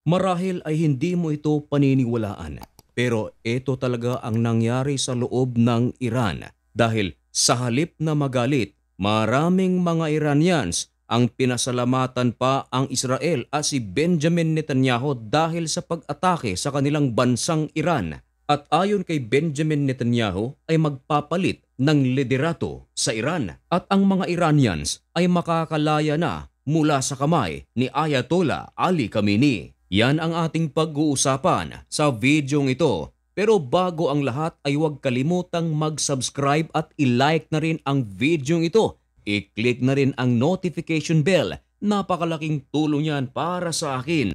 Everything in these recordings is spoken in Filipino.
Marahil ay hindi mo ito paniniwalaan, pero ito talaga ang nangyari sa loob ng Iran dahil sa halip na magalit, maraming mga Iranians ang pinasalamatan pa ang Israel at si Benjamin Netanyahu dahil sa pag-atake sa kanilang bansang Iran. At ayon kay Benjamin Netanyahu ay magpapalit ng liderato sa Iran at ang mga Iranians ay makakalaya na mula sa kamay ni Ayatollah Ali Khamenei. Yan ang ating pag-uusapan sa videong ito. Pero bago ang lahat ay huwag kalimutang mag-subscribe at i-like na rin ang videong ito. I-click na rin ang notification bell. Napakalaking tulong yan para sa akin.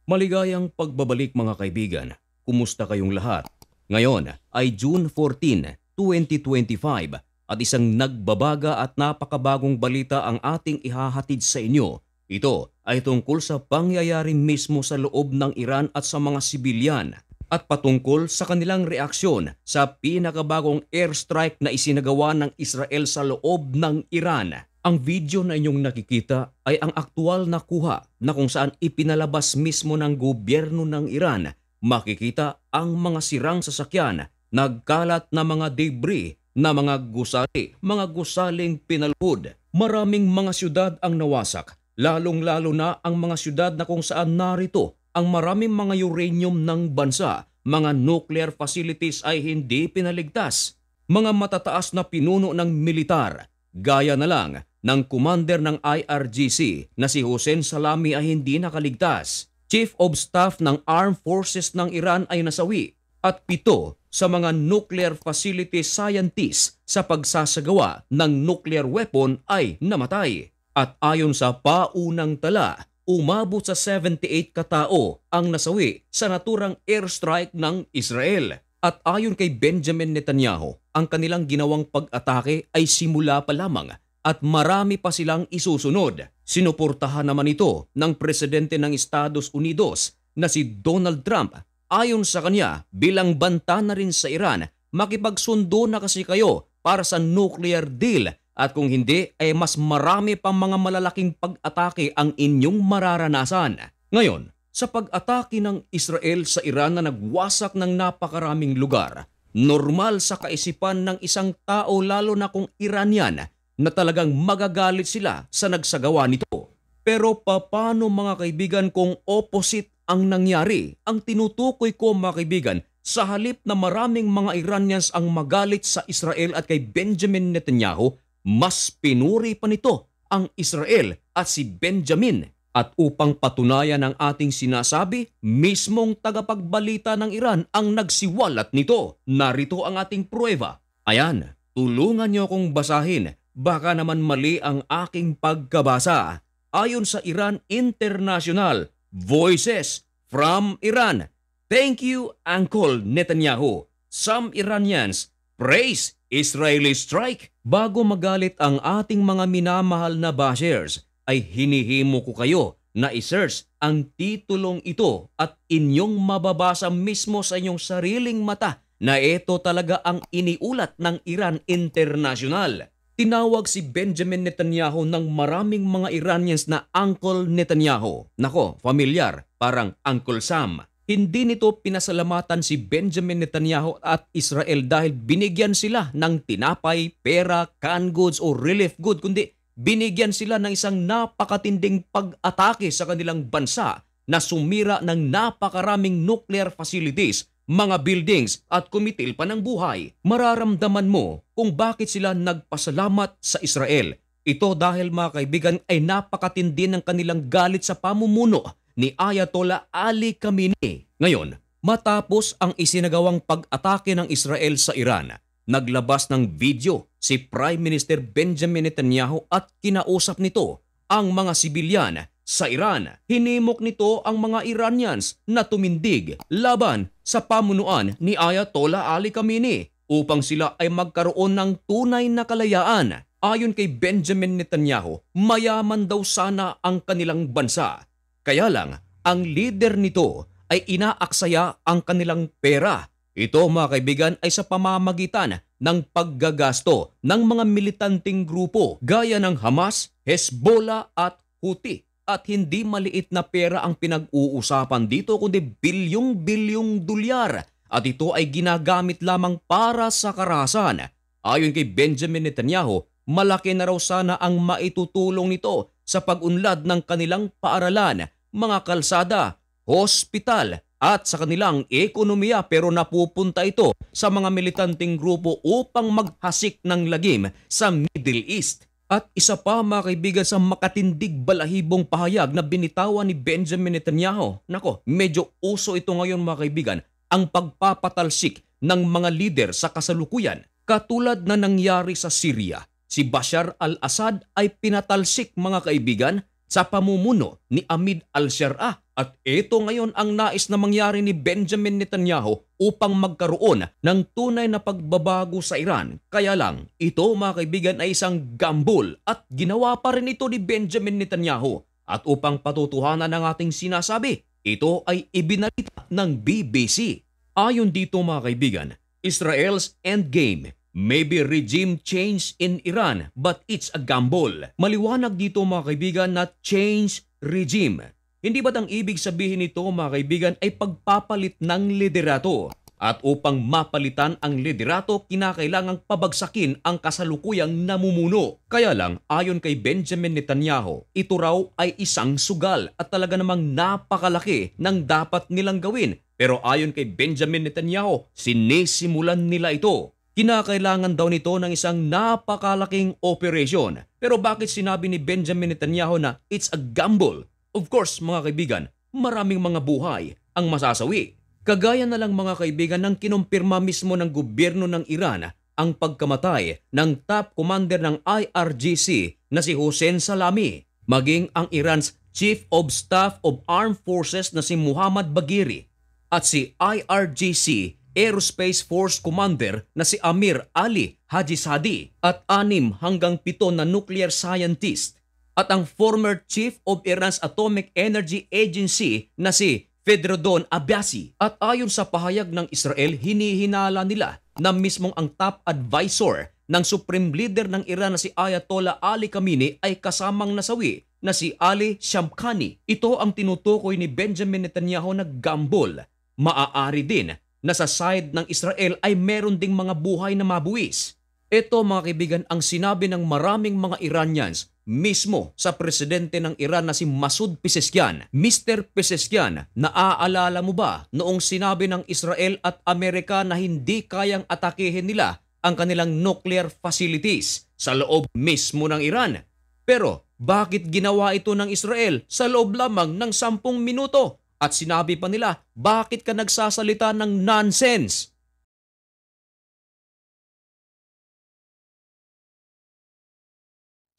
Maligayang pagbabalik mga kaibigan. Kumusta kayong lahat? Ngayon ay June 14, 2025 at isang nagbabaga at napakabagong balita ang ating ihahatid sa inyo. Ito ay tungkol sa pangyayari mismo sa loob ng Iran at sa mga sibilyan at patungkol sa kanilang reaksyon sa pinakabagong airstrike na isinagawa ng Israel sa loob ng Iran. Ang video na inyong nakikita ay ang aktual na kuha na kung saan ipinalabas mismo ng gobyerno ng Iran. Makikita ang mga sirang sasakyan, nagkalat na mga debris, na mga gusali, mga gusaling pinalpud. Maraming mga syudad ang nawasak, lalong-lalo na ang mga syudad na kung saan narito ang maraming mga uranium ng bansa. Mga nuclear facilities ay hindi pinaligtas. Mga matataas na pinuno ng militar, gaya na lang ng commander ng IRGC na si Hossein Salami ay hindi nakaligtas. Chief of Staff ng Armed Forces ng Iran ay nasawi at 7 sa mga nuclear facility scientists sa pagsasagawa ng nuclear weapon ay namatay. At ayon sa paunang tala, umabot sa 78 katao ang nasawi sa naturang airstrike ng Israel. At ayon kay Benjamin Netanyahu, ang kanilang ginawang pag-atake ay simula pa lamang at marami pa silang isusunod. Sinuportahan naman ito ng presidente ng Estados Unidos na si Donald Trump. Ayon sa kanya, bilang banta na rin sa Iran, makipagsundo na kasi kayo para sa nuclear deal at kung hindi ay mas marami pang mga malalaking pag-atake ang inyong mararanasan. Ngayon, sa pag-atake ng Israel sa Iran na nagwasak ng napakaraming lugar, normal sa kaisipan ng isang tao lalo na kung Iranian na talagang magagalit sila sa nagsagawa nito. Pero paano mga kaibigan kung opposite ang nangyari? Ang tinutukoy ko mga kaibigan, sa halip na maraming mga Iranians ang magalit sa Israel at kay Benjamin Netanyahu, mas pinuri pa nito ang Israel at si Benjamin. At upang patunayan ang ating sinasabi, mismong tagapagbalita ng Iran ang nagsiwalat nito. Narito ang ating pruweba. Ayan, tulungan niyo akong basahin. Baka naman mali ang aking pagkabasa. Ayon sa Iran International, Voices from Iran. Thank you, Uncle Netanyahu. Some Iranians praise Israeli strike. Bago magalit ang ating mga minamahal na bashers, ay hinihimo ko kayo na i-search ang titulong ito at inyong mababasa mismo sa inyong sariling mata na ito talaga ang iniulat ng Iran International. Tinawag si Benjamin Netanyahu ng maraming mga Iranians na Uncle Netanyahu. Nako, familiar, parang Uncle Sam. Hindi nito pinasalamatan si Benjamin Netanyahu at Israel dahil binigyan sila ng tinapay, pera, canned goods o relief good, kundi binigyan sila ng isang napakatinding pag-atake sa kanilang bansa na sumira ng napakaraming nuclear facilities, mga buildings at kumitil pa ng buhay. Mararamdaman mo kung bakit sila nagpasalamat sa Israel. Ito dahil mga kaibigan ay napakatindi ng kanilang galit sa pamumuno ni Ayatollah Ali Khamenei. Ngayon, matapos ang isinagawang pag-atake ng Israel sa Iran, naglabas ng video si Prime Minister Benjamin Netanyahu at kinausap nito ang mga sibilyan sa Iran. Hinimok nito ang mga Iranians na tumindig laban sa pamunuan ni Ayatollah Ali Khamenei upang sila ay magkaroon ng tunay na kalayaan. Ayon kay Benjamin Netanyahu, mayaman daw sana ang kanilang bansa. Kaya lang, ang leader nito ay inaaksaya ang kanilang pera. Ito mga kaibigan ay sa pamamagitan ng paggagasto ng mga militanteng grupo gaya ng Hamas, Hezbollah at Houthi. At hindi maliit na pera ang pinag-uusapan dito kundi bilyong-bilyong dolyar. At ito ay ginagamit lamang para sa karahasan. Ayon kay Benjamin Netanyahu, malaki na raw sana ang maitutulong nito sa pag-unlad ng kanilang paaralan, mga kalsada, hospital at sa kanilang ekonomiya, pero napupunta ito sa mga militanteng grupo upang maghasik ng lagim sa Middle East. At isa pa mga kaibigan sa makatindig balahibong pahayag na binitawan ni Benjamin Netanyahu. Nako, medyo uso ito ngayon mga kaibigan, ang pagpapatalsik ng mga lider sa kasalukuyan. Katulad na nangyari sa Syria, si Bashar al-Assad ay pinatalsik mga kaibigan sa pamumuno ni Ahmed al-Sharaa. At ito ngayon ang nais na mangyari ni Benjamin Netanyahu upang magkaroon ng tunay na pagbabago sa Iran. Kaya lang, ito mga kaibigan ay isang gambol at ginawa pa rin ito ni Benjamin Netanyahu. At upang patutuhanan ng ating sinasabi, ito ay ibinalita ng BBC. Ayon dito mga kaibigan, Israel's endgame may be regime change in Iran but it's a gamble. Maliwanag dito mga kaibigan na change regime. Hindi ba't ang ibig sabihin nito mga kaibigan ay pagpapalit ng liderato? At upang mapalitan ang liderato, kinakailangang pabagsakin ang kasalukuyang namumuno. Kaya lang, ayon kay Benjamin Netanyahu, ito raw ay isang sugal at talaga namang napakalaki ng dapat nilang gawin. Pero ayon kay Benjamin Netanyahu, sinisimulan nila ito. Kinakailangan daw nito ng isang napakalaking operasyon. Pero bakit sinabi ni Benjamin Netanyahu na it's a gamble? Of course, mga kaibigan, maraming mga buhay ang masasawi. Kagaya na lang mga kaibigan ng kinumpirma mismo ng gobyerno ng Iran ang pagkamatay ng top commander ng IRGC na si Hossein Salami, maging ang Iran's Chief of Staff of Armed Forces na si Muhammad Bagheri at si IRGC Aerospace Force Commander na si Amir Ali Hajizadi at 6 hanggang 7 na nuclear scientist at ang former Chief of Iran's Atomic Energy Agency na si Fedrodon Abbasi. At ayon sa pahayag ng Israel, hinihinala nila na mismong ang top advisor ng Supreme Leader ng Iran na si Ayatollah Ali Khamenei ay kasamang nasawi na si Ali Shamkhani. Ito ang tinutukoy ni Benjamin Netanyahu na gamble. Maaari din na sa side ng Israel ay meron ding mga buhay na mabuwis. Ito mga kaibigan ang sinabi ng maraming mga Iranians mismo sa presidente ng Iran na si Masoud Pezeshkian. Mr. Pezeshkian, naaalala mo ba noong sinabi ng Israel at Amerika na hindi kayang atakehin nila ang kanilang nuclear facilities sa loob mismo ng Iran? Pero bakit ginawa ito ng Israel sa loob lamang ng 10 minuto? At sinabi pa nila, bakit ka nagsasalita ng nonsense?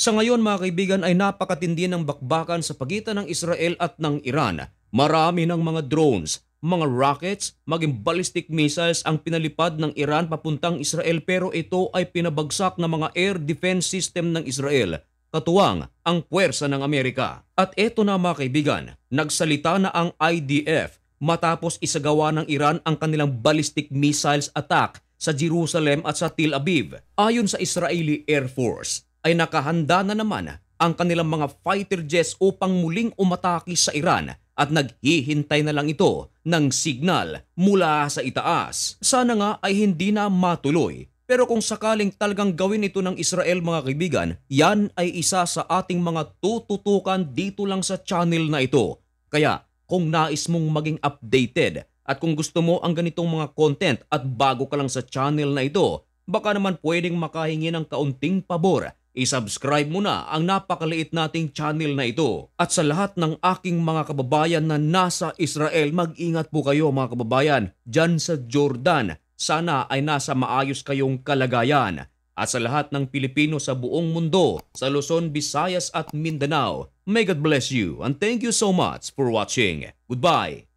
Sa ngayon mga kaibigan ay napakatindi ng bakbakan sa pagitan ng Israel at ng Iran. Marami ng mga drones, mga rockets, maging ballistic missiles ang pinalipad ng Iran papuntang Israel, pero ito ay pinabagsak ng mga air defense system ng Israel. Katuwang ang puwersa ng Amerika. At eto na mga kaibigan, nagsalita na ang IDF matapos isagawa ng Iran ang kanilang ballistic missiles attack sa Jerusalem at sa Tel Aviv. Ayon sa Israeli Air Force, ay nakahanda na naman ang kanilang mga fighter jets upang muling umatake sa Iran at naghihintay na lang ito ng signal mula sa itaas. Sana nga ay hindi na matuloy. Pero kung sakaling talagang gawin ito ng Israel mga kaibigan, yan ay isa sa ating mga tututukan dito lang sa channel na ito. Kaya kung nais mong maging updated at kung gusto mo ang ganitong mga content at bago ka lang sa channel na ito, baka naman pwedeng makahingi ng kaunting pabor. I-subscribe mo na ang napakaliit nating channel na ito. At sa lahat ng aking mga kababayan na nasa Israel, mag-ingat po kayo mga kababayan dyan sa Jordan. Sana ay nasa maayos kayong kalagayan. at sa lahat ng Pilipino sa buong mundo, sa Luzon, Visayas at Mindanao. May God bless you and thank you so much for watching. Goodbye!